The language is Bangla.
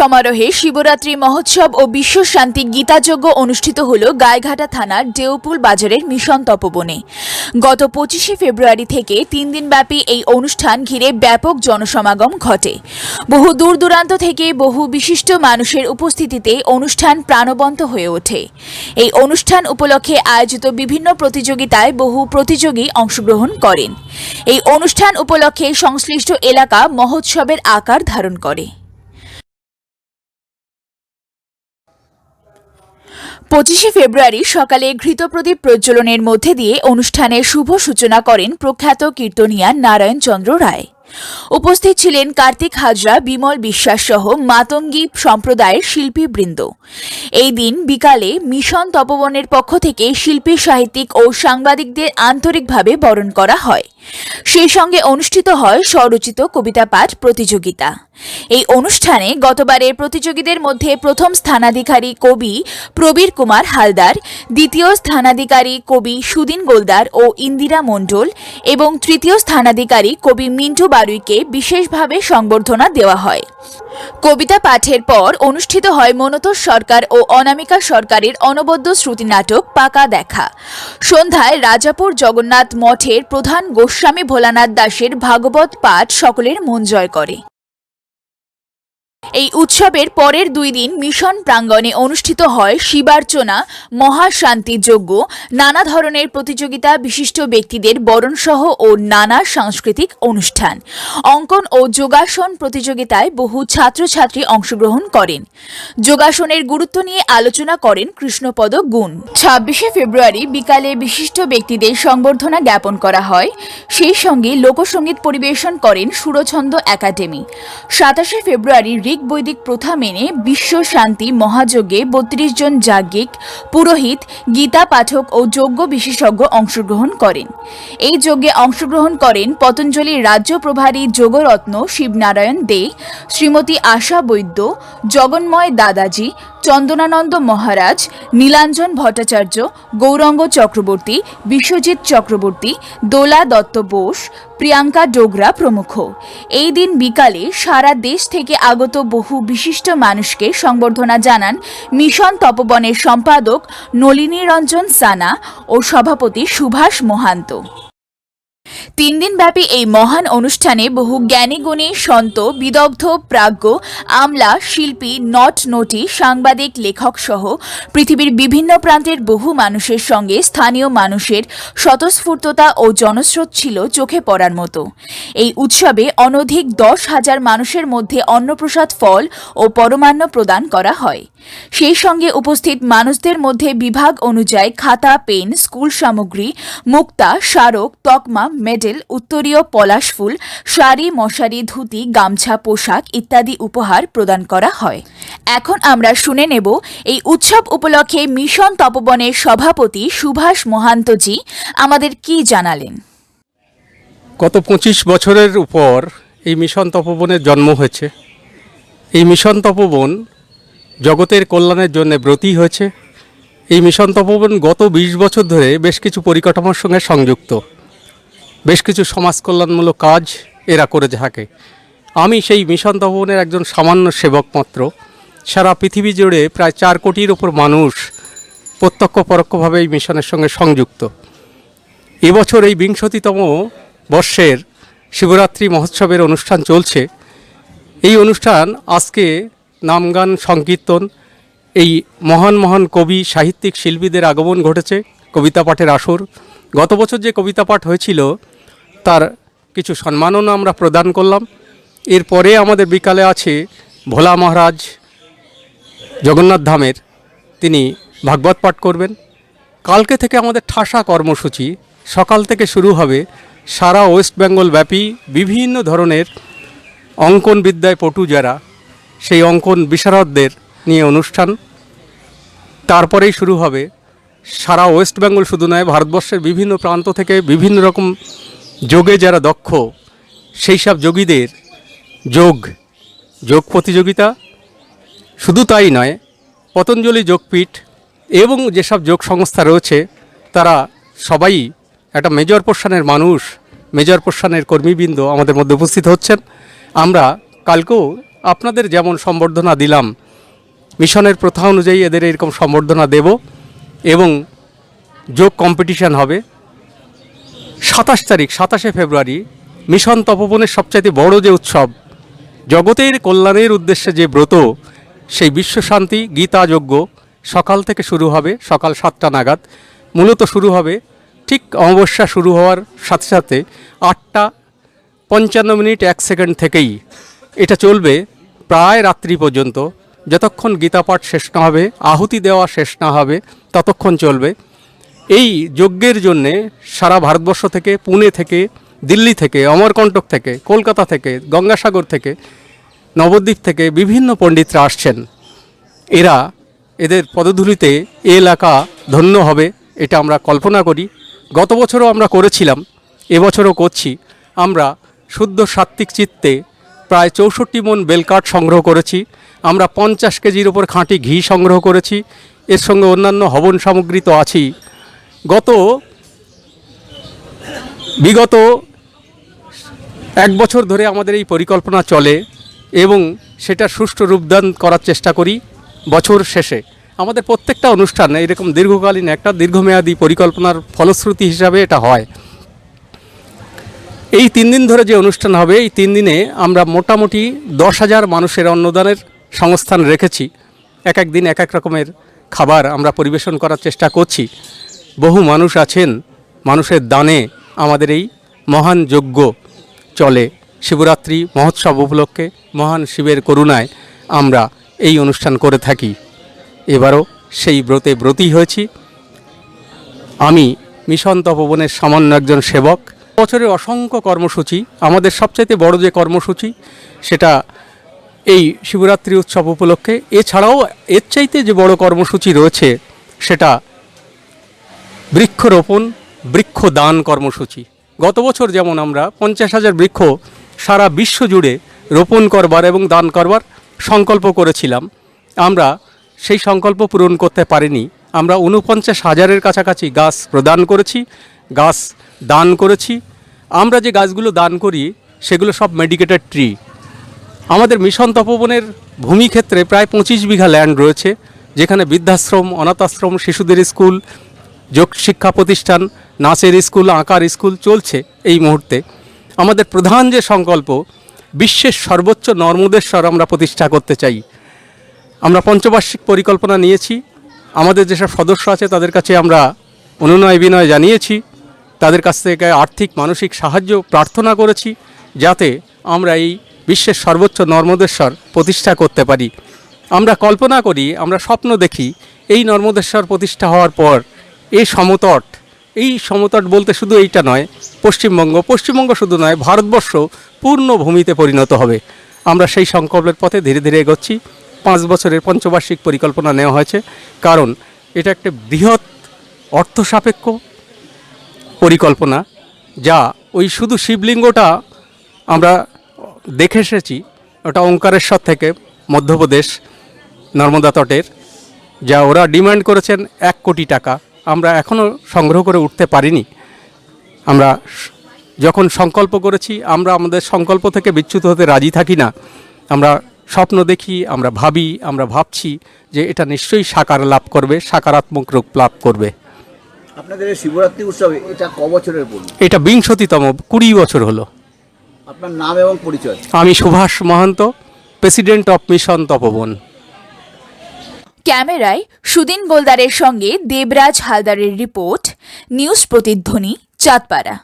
সমারোহে শিবরাত্রি মহোৎসব ও বিশ্ব শান্তি গীতাযজ্ঞ অনুষ্ঠিত হল গাইঘাটা থানার দেওপুল বাজারের মিশন তপবনে। গত 25শে ফেব্রুয়ারি থেকে 3 দিনব্যাপী এই অনুষ্ঠান ঘিরে ব্যাপক জনসমাগম ঘটে। বহু দূর দূরান্ত থেকে বহু বিশিষ্ট মানুষের উপস্থিতিতে অনুষ্ঠান প্রাণবন্ত হয়ে ওঠে। এই অনুষ্ঠান উপলক্ষে আয়োজিত বিভিন্ন প্রতিযোগিতায় বহু প্রতিযোগী অংশগ্রহণ করেন। এই অনুষ্ঠান উপলক্ষে সংশ্লিষ্ট এলাকা মহোৎসবের আকার ধারণ করে। 25শে ফেব্রুয়ারি সকালে ঘৃতপ্রদীপ প্রজ্বলনের মধ্যে দিয়ে অনুষ্ঠানের শুভ সূচনা করেন প্রখ্যাত কীর্তনিয়া নারায়ণ চন্দ্র রায়। উপস্থিত ছিলেন কার্তিক হাজরা, বিমল বিশ্বাস সহ মাতঙ্গী সম্প্রদায়ের শিল্পীবৃন্দ। এই দিন বিকালে মিশন তপবনের পক্ষ থেকে শিল্পী, সাহিত্যিক ও সাংবাদিকদের আন্তরিকভাবে বরণ করা হয়। সেই সঙ্গে অনুষ্ঠিত হয় স্বরচিত কবিতা পাঠ প্রতিযোগিতা। এই অনুষ্ঠানে গতবারের প্রতিযোগীদের মধ্যে প্রথম স্থানাধিকারী কবি প্রবীর কুমার হালদার, দ্বিতীয় স্থানাধিকারী কবি সুদিন গোলদার ও ইন্দিরা মণ্ডল এবং তৃতীয় স্থানাধিকারী কবি মিন্টু বারুইকে বিশেষভাবে সংবর্ধনা দেওয়া হয়। কবিতা পাঠের পর অনুষ্ঠিত হয় মনতোষ সরকার ও অনামিকা সরকারের অনবদ্য শ্রুতি নাটক পাকা দেখা। সন্ধ্যায় রাজাপুর জগন্নাথ মঠের প্রধান গোস্বামী ভোলানাথ দাসের ভাগবত পাঠ সকলের মন জয় করে। এই উৎসবের পরের 2 দিন মিশন প্রাঙ্গণে অনুষ্ঠিত হয় শিবার্চনা, মহাশান্তি যজ্ঞ, নানা ধরনের প্রতিযোগিতা, বিশিষ্ট ব্যক্তিদের বরণসহ ও নানা সাংস্কৃতিক অনুষ্ঠান। অঙ্কন ও যোগাসন প্রতিযোগিতায় বহু ছাত্রছাত্রী অংশগ্রহণ করেন। যোগাসনের গুরুত্ব নিয়ে আলোচনা করেন কৃষ্ণপদ গুণ। 26শে ফেব্রুয়ারি বিকালে বিশিষ্ট ব্যক্তিদের সংবর্ধনা জ্ঞাপন করা হয়। সেই সঙ্গে লোকসঙ্গীত পরিবেশন করেন সুরছন্দ একাডেমি। 27শে ফেব্রুয়ারি বৈদিক প্রথা মেনে বিশ্ব শান্তি মহাযজ্ঞে 32 জন যাজ্ঞিক, পুরোহিত, গীতা পাঠক ও যজ্ঞ বিশেষজ্ঞ অংশগ্রহণ করেন। এই যজ্ঞে অংশগ্রহণ করেন পতঞ্জলি রাজ্য প্রভারী যোগরত্ন শিবনারায়ণ দে, শ্রীমতী আশা বৈদ্য, জগন্ময় দাদাজি, চন্দনানন্দ মহারাজ, নীলাঞ্জন ভট্টাচার্য, গৌরঙ্গ চক্রবর্তী, বিশ্বজিৎ চক্রবর্তী, দোলা দত্ত বোস, প্রিয়াঙ্কা ডোগরা প্রমুখ। এই দিন বিকালে সারা দেশ থেকে আগত বহু বিশিষ্ট মানুষকে সংবর্ধনা জানান মিশন তপবনের সম্পাদক নলিনী রঞ্জন সানা ও সভাপতি সুভাষ মোহান্ত। 3 দিনব্যাপী এই মহান অনুষ্ঠানে বহু জ্ঞানীগুণী, সন্ত, বিদগ্ধ, প্রাজ্ঞ, আমলা, শিল্পী, নট-নটি, সাংবাদিক, লেখক সহ পৃথিবীর বিভিন্ন প্রান্তের বহু মানুষের সঙ্গে স্থানীয় মানুষের স্বতঃস্ফূর্ততা ও জনস্রোত ছিল চোখে পড়ার মতো। এই উৎসবে অনধিক 10,000 মানুষের মধ্যে অন্নপ্রসাদ ফল ও পরমান্ন প্রদান করা হয়। সেই সঙ্গে উপস্থিত মানুষদের মধ্যে বিভাগ অনুযায়ী খাতা, পেন, স্কুল সামগ্রী, মুক্তা, স্মারক, তকমা, মেডেল, উত্তরীয়, পলাশ ফুল, শাড়ি, মশারি, ধুতি, গামছা, পোশাক ইত্যাদি উপহার প্রদান করা হয়। এখন আমরা শুনে নেব এই উৎসব উপলক্ষে মিশন তপবনের সভাপতি সুভাষ মোহান্তজি আমাদের কি জানালেন। গত 25 বছরের উপর এই মিশন তপবনের জন্ম হয়েছে। এই মিশন তপবন জগতের কল্যাণের জন্য ব্রতী হয়েছে। এই মিশন তপবন গত 20 বছর ধরে বেশ কিছু পরিকাঠামোর সঙ্গে সংযুক্ত। বেশ কিছু সমাজ কল্যাণমূলক কাজ এরা করে থাকে। আমি সেই মিশন তপবনের একজন সামান্য সেবক মাত্র। সারা পৃথিবী জুড়ে প্রায় 4 কোটির ওপর মানুষ প্রত্যক্ষ পরোক্ষভাবে এই মিশনের সঙ্গে সংযুক্ত। এবছর এই 20তম বর্ষের শিবরাত্রি মহোৎসবের অনুষ্ঠান চলছে। এই অনুষ্ঠান আজকে নামগান, সংকীর্তন, এই মহান মহান কবি, সাহিত্যিক, শিল্পীদের আগমন ঘটেছে, কবিতা পাঠের আসর। গত বছর যে কবিতা পাঠ হয়েছিল তার কিছু সম্মাননা আমরা প্রদান করলাম। এরপরে আমাদের বিকালে আছে ভোলা মহারাজ জগন্নাথ ধামের, তিনি ভাগবত পাঠ করবেন। কালকে থেকে আমাদের ঠাসা কর্মসূচি সকাল থেকে শুরু হবে। সারা ওয়েস্ট বেঙ্গল ব্যাপী বিভিন্ন ধরনের অঙ্কন বিদ্যায় পটু যারা, সেই অঙ্কন বিশারদদের নিয়ে অনুষ্ঠান। তারপরেই শুরু হবে সারা ওয়েস্ট বেঙ্গল শুধু নয়, ভারতবর্ষের বিভিন্ন প্রান্ত থেকে বিভিন্ন রকম যোগে যারা দক্ষ সেই সব যোগীদের যোগ প্রতিযোগিতা। শুধু তাই নয়, পতঞ্জলি যোগপীঠ এবং যেসব যোগ সংস্থা রয়েছে তারা সবাই একটা মেজর পোর্শনের মানুষ, মেজর পোর্শনের কর্মীবৃন্দ আমাদের মধ্যে উপস্থিত হচ্ছেন। আমরা কালকেও আপনাদের যেমন সম্বর্ধনা দিলাম, মিশনের প্রথা অনুযায়ী এদের এরকম সম্বর্ধনা দেব এবং যোগ কম্পিটিশন হবে। 27শে ফেব্রুয়ারি মিশন তপোবনের সবচাইতে বড় যে উৎসব, জগতের কল্যাণের উদ্দেশ্যে যে ব্রত, সেই বিশ্বশান্তি গীতা যজ্ঞ সকাল থেকে শুরু হবে, সকাল 7টা নাগাদ। মূলত শুরু হবে ঠিক অমাবস্যা শুরু হওয়ার সাথে সাথে 8:55 থেকেই এটা চলবে প্রায় রাত্রি পর্যন্ত, যতক্ষণ গীতা পাঠ শেষ না হবে, আহুতি দেওয়া শেষ না হবে, ততক্ষণ চলবে। এই যজ্ঞের জন্যে সারা ভারতবর্ষ থেকে, পুনে থেকে, দিল্লি থেকে, অমরকণ্টক থেকে, কলকাতা থেকে, গঙ্গাসাগর থেকে, নবদ্বীপ থেকে বিভিন্ন পণ্ডিতরা আসছেন। এদের পদধূলিতে এ এলাকা ধন্য হবে, এটা আমরা কল্পনা করি। গত বছরও আমরা করেছিলাম, এবছরও করছি। আমরা শুদ্ধ সাত্ত্বিক চিত্তে প্রায় 64 মণ বেলকাঠ সংগ্রহ করেছি। আমরা 50 কেজির ওপর খাঁটি ঘি সংগ্রহ করেছি। এর সঙ্গে অন্যান্য হবন সামগ্রী তো আছেই। বিগত 1 বছর ধরে আমাদের এই পরিকল্পনা চলে এবং সেটা সুষ্ঠু রূপদান করার চেষ্টা করি বছর শেষে। আমাদের প্রত্যেকটা অনুষ্ঠান এরকম দীর্ঘকালীন একটা দীর্ঘমেয়াদী পরিকল্পনার ফলশ্রুতি হিসাবে এটা হয়। এই 3 দিন ধরে যে অনুষ্ঠান হবে, এই 3 দিনে আমরা মোটামুটি 10,000 মানুষের অন্নদানের সংস্থান রেখেছি। এক দিন এক এক রকমের খাবার আমরা পরিবেশন করার চেষ্টা করছি। বহু মানুষ আছেন, মানুষের দানে আমাদের এই মহান যজ্ঞ চলে। শিবরাত্রি মহোৎসব উপলক্ষে মহান শিবের করুণায় আমরা এই অনুষ্ঠান করে থাকি। এবারও সেই ব্রতে ব্রতী হয়েছি। আমি মিশন তপোবনের সামান্য একজন সেবক। বছরের অসংখ্য কর্মসূচি, আমাদের সবচাইতে বড় যে কর্মসূচি সেটা এই শিবরাত্রি উৎসব উপলক্ষে। এছাড়াও এর চাইতে যে বড় কর্মসূচি রয়েছে সেটা বৃক্ষরোপণ, বৃক্ষদান কর্মসূচি। গত বছর যেমন আমরা 50,000 বৃক্ষ সারা বিশ্ব জুড়ে রোপণ করবার এবং দান করবার সংকল্প করেছিলাম, আমরা সেই সংকল্প পূরণ করতে পারিনি। আমরা 49,000-এর কাছাকাছি গাছ প্রদান করেছি, গাছ দান করেছি। আমরা যে গাছগুলো দান করি সেগুলো সব মেডিকেটেড ট্রি। আমাদের মিশন তপোবনের ভূমিক্ষেত্রে প্রায় 25 বিঘা ল্যান্ড রয়েছে, যেখানে বৃদ্ধাশ্রম, অনাথ আশ্রম, শিশুদের স্কুল, যোগ শিক্ষা প্রতিষ্ঠান, নাচের স্কুল, আঁকার স্কুল চলছে এই মুহূর্তে। আমাদের প্রধান যে সংকল্প, বিশ্বের সর্বোচ্চ নর্মদেশ্বর আমরা প্রতিষ্ঠা করতে চাই। আমরা পঞ্চবার্ষিক পরিকল্পনা নিয়েছি। আমাদের যেসব সদস্য আছে তাদের কাছে আমরা অনুনয় বিনয় জানিয়েছি, তাদের কাছ থেকে আর্থিক মানসিক সাহায্য প্রার্থনা করেছি, যাতে আমরা এই বিশ্বের সর্বোচ্চ নর্মদেশ্বর প্রতিষ্ঠা করতে পারি। আমরা কল্পনা করি, আমরা স্বপ্ন দেখি, এই নর্মদেশ্বর প্রতিষ্ঠা হওয়ার পর এই সমতট বলতে শুধু এইটা নয়, পশ্চিমবঙ্গ শুধু নয়, ভারতবর্ষ পূর্ণ ভূমিতে পরিণত হবে। আমরা সেই সংকল্পের পথে ধীরে ধীরে এগোচ্ছি। 5 বছরের পঞ্চবার্ষিক পরিকল্পনা নেওয়া হয়েছে, কারণ এটা একটা বৃহৎ অর্থসাপেক্ষ পরিকল্পনা, যা ওই শুধু শিবলিঙ্গটা আমরা দেখে এসেছি, ওটা ওঙ্কারেশ্বর থেকে মধ্যপ্রদেশ নর্মদা তটের, যা ওরা ডিমান্ড করেছেন 1 কোটি টাকা। আমরা এখনও সংগ্রহ করে উঠতে পারিনি। আমরা যখন সংকল্প করেছি, আমরা আমাদের সংকল্প থেকে বিচ্যুত হতে রাজি থাকি না। আমরা স্বপ্ন দেখি, আমরা ভাবি, আমরা ভাবছি যে এটা নিশ্চয়ই সাকার লাভ করবে, সাকারাত্মক রূপ লাভ করবে। আপনাদের এই শিবরাত্রি উৎসবে এটা ক বছরের পূর্ণ? এটা 20তম, 20 বছর হলো। আপনার নাম এবং পরিচয়? আমি সুভাষ মহান্ত, প্রেসিডেন্ট অফ মিশন তপোবন। ক্যামেরায় সুদিন গোলদারের সঙ্গে দেবরাজ হালদারের রিপোর্ট, নিউজ প্রতিধ্বনি, চাঁদপাড়া।